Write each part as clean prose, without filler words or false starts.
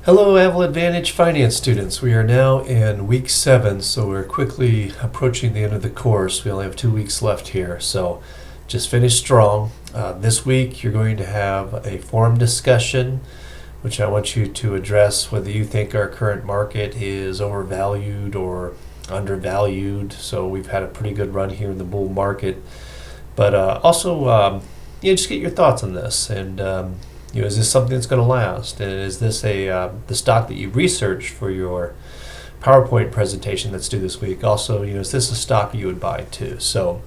Hello, Avila Advantage Finance students. We are now in week 7, so we're quickly approaching the end of the course. We only have 2 weeks left here, so just finish strong. This week, you're going to have a forum discussion, which I want you to address whether you think our current market is overvalued or undervalued. So we've had a pretty good run here in the bull market, but also, just get your thoughts on this and. Is this something that's going to last? And is this the stock that you researched for your PowerPoint presentation that's due this week? Also, is this a stock you would buy too? So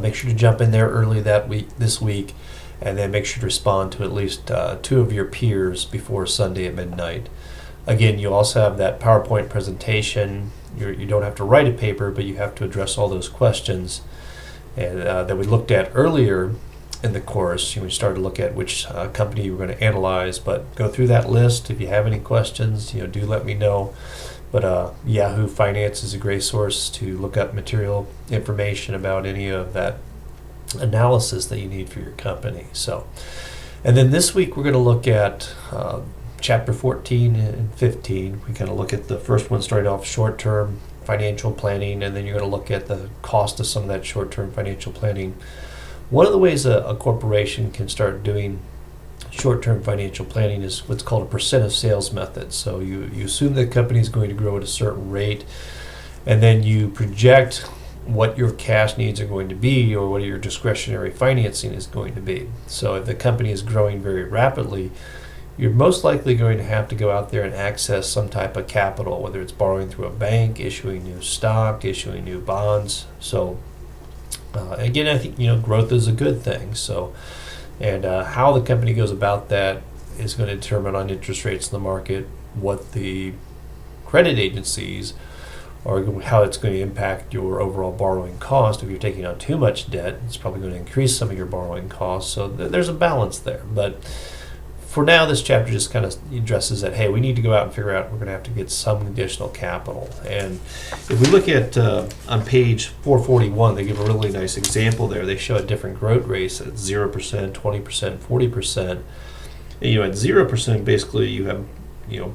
make sure to jump in there early this week, and then make sure to respond to at least 2 of your peers before Sunday at midnight. Again, you also have that PowerPoint presentation. You don't have to write a paper, but you have to address all those questions and that we looked at earlier in the course. We started to look at which company you were going to analyze, but go through that list. If you have any questions, do let me know. But Yahoo Finance is a great source to look up material information about any of that analysis that you need for your company. And then this week we're going to look at chapter 14 and 15. We kind of look at the first one, starting off short-term financial planning, and then you're going to look at the cost of some of that short-term financial planning. One of the ways a corporation can start doing short-term financial planning is what's called a percent of sales method. So you assume the company is going to grow at a certain rate, and then you project what your cash needs are going to be or what your discretionary financing is going to be. So if the company is growing very rapidly, you're most likely going to have to go out there and access some type of capital, whether it's borrowing through a bank, issuing new stock, issuing new bonds. So again, I think growth is a good thing. So, and how the company goes about that is going to determine on interest rates in the market, what the credit agencies are, how it's going to impact your overall borrowing cost. If you're taking on too much debt, it's probably going to increase some of your borrowing costs. So there's a balance there. But for now, this chapter just kind of addresses that, hey, we need to go out and figure out we're going to have to get some additional capital. And if we look at on page 441, they give a really nice example there. They show a different growth rates at 0%, 20%, 40%. And, at 0%, basically you have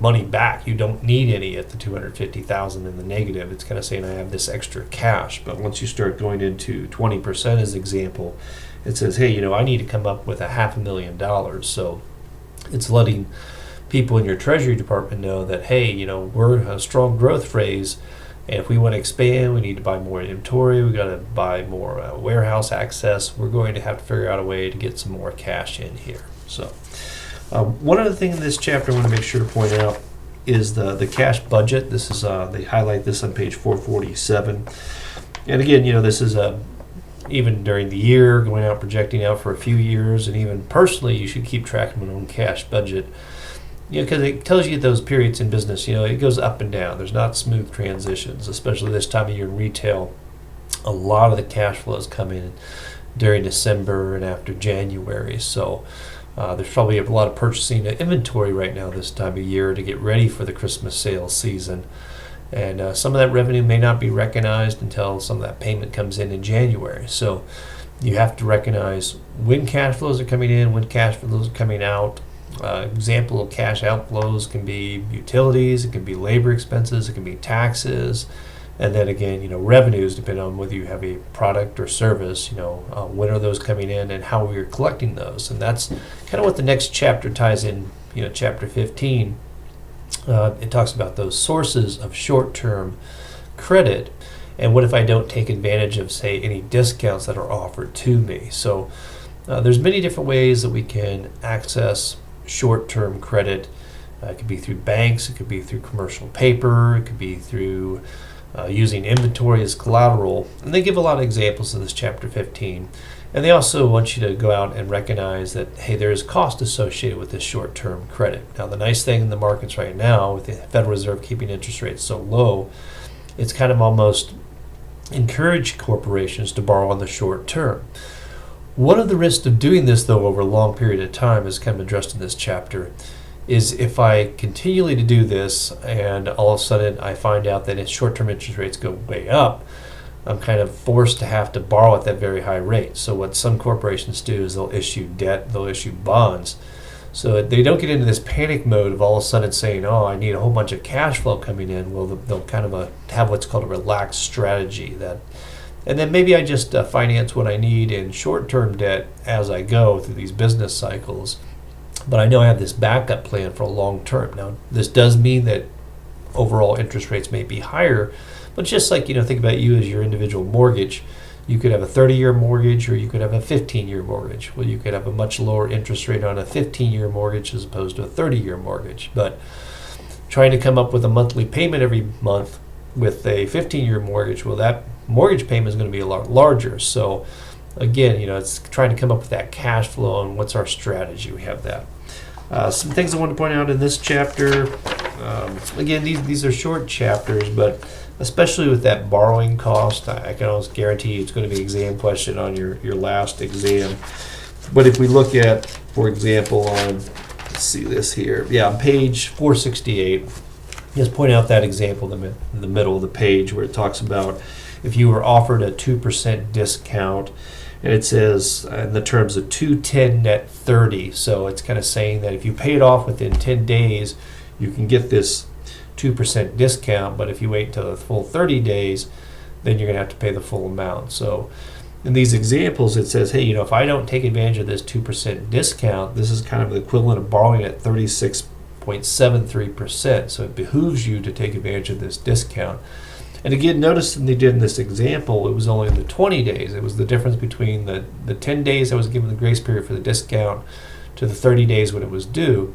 money back. You don't need any at the $250,000 in the negative. It's kind of saying I have this extra cash. But once you start going into 20% as example, it says, hey, I need to come up with $500,000. So it's letting people in your treasury department know that, hey, we're in a strong growth phase, and if we want to expand, we need to buy more inventory, we got to buy more warehouse access. We're going to have to figure out a way to get some more cash in here. So one other thing in this chapter I want to make sure to point out is the cash budget. This is they highlight this on page 447. And again, this is even during the year, going out projecting out for a few years, and even personally, you should keep track of your own cash budget. Because it tells you those periods in business, it goes up and down. There's not smooth transitions, especially this time of year in retail. A lot of the cash flows come in during December and after January. So there's probably a lot of purchasing of inventory right now this time of year to get ready for the Christmas sales season. And some of that revenue may not be recognized until some of that payment comes in January. So you have to recognize when cash flows are coming in, when cash flows are coming out. Example of cash outflows can be utilities, it can be labor expenses, it can be taxes. And then again, revenues, depending on whether you have a product or service, when are those coming in and how we're collecting those. And that's kind of what the next chapter ties in, chapter 15. It talks about those sources of short-term credit, and what if I don't take advantage of, say, any discounts that are offered to me. So there's many different ways that we can access short-term credit. It could be through banks, it could be through commercial paper, it could be through using inventory as collateral. And they give a lot of examples in this chapter 15. And they also want you to go out and recognize that, hey, there is cost associated with this short-term credit. Now, the nice thing in the markets right now, with the Federal Reserve keeping interest rates so low, it's kind of almost encourage corporations to borrow on the short term. One of the risks of doing this, though, over a long period of time, is kind of addressed in this chapter, is if I continually to do this and all of a sudden I find out that short-term interest rates go way up, I'm kind of forced to have to borrow at that very high rate. So what some corporations do is they'll issue debt, they'll issue bonds. So they don't get into this panic mode of all of a sudden saying, "Oh, I need a whole bunch of cash flow coming in." Well, they'll kind of have what's called a relaxed strategy that, and then maybe I just finance what I need in short-term debt as I go through these business cycles. But I know I have this backup plan for a long term. Now, this does mean that overall interest rates may be higher, but just like, think about you as your individual mortgage. You could have a 30-year mortgage or you could have a 15-year mortgage. Well, you could have a much lower interest rate on a 15-year mortgage as opposed to a 30-year mortgage. But trying to come up with a monthly payment every month with a 15-year mortgage, well, that mortgage payment is going to be a lot larger. So again, it's trying to come up with that cash flow and what's our strategy. We have that. Some things I want to point out in this chapter. Again, these are short chapters, but especially with that borrowing cost, I can almost guarantee you it's going to be an exam question on your last exam. But if we look at, for example, let's see this here. Yeah, on page 468, just point out that example in the middle of the page where it talks about if you were offered a 2% discount, and it says in the terms of 210 net 30. So it's kind of saying that if you pay it off within 10 days, you can get this 2% discount, but if you wait until the full 30 days, then you're going to have to pay the full amount. So in these examples, it says, hey, if I don't take advantage of this 2% discount, this is kind of the equivalent of borrowing at 36.73%. So it behooves you to take advantage of this discount. And again, notice that they did in this example, it was only the 20 days. It was the difference between the 10 days I was given the grace period for the discount to the 30 days when it was due.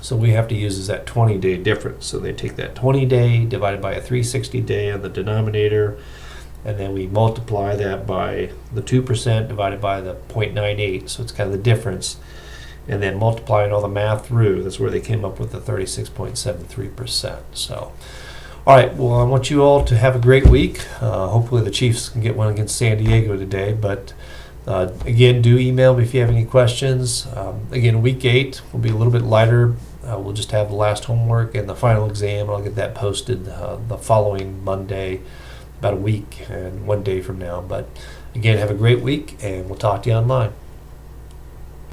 So we have to use is that 20-day difference. So they take that 20-day divided by a 360-day on the denominator, and then we multiply that by the 2% divided by the 0.98. So it's kind of the difference. And then multiplying all the math through, that's where they came up with the 36.73%. So, all right, well, I want you all to have a great week. Hopefully the Chiefs can get one against San Diego today, but again, do email me if you have any questions. Again, week 8 will be a little bit lighter. We'll just have the last homework and the final exam. I'll get that posted the following Monday, about a week and 1 day from now. But again, have a great week, and we'll talk to you online.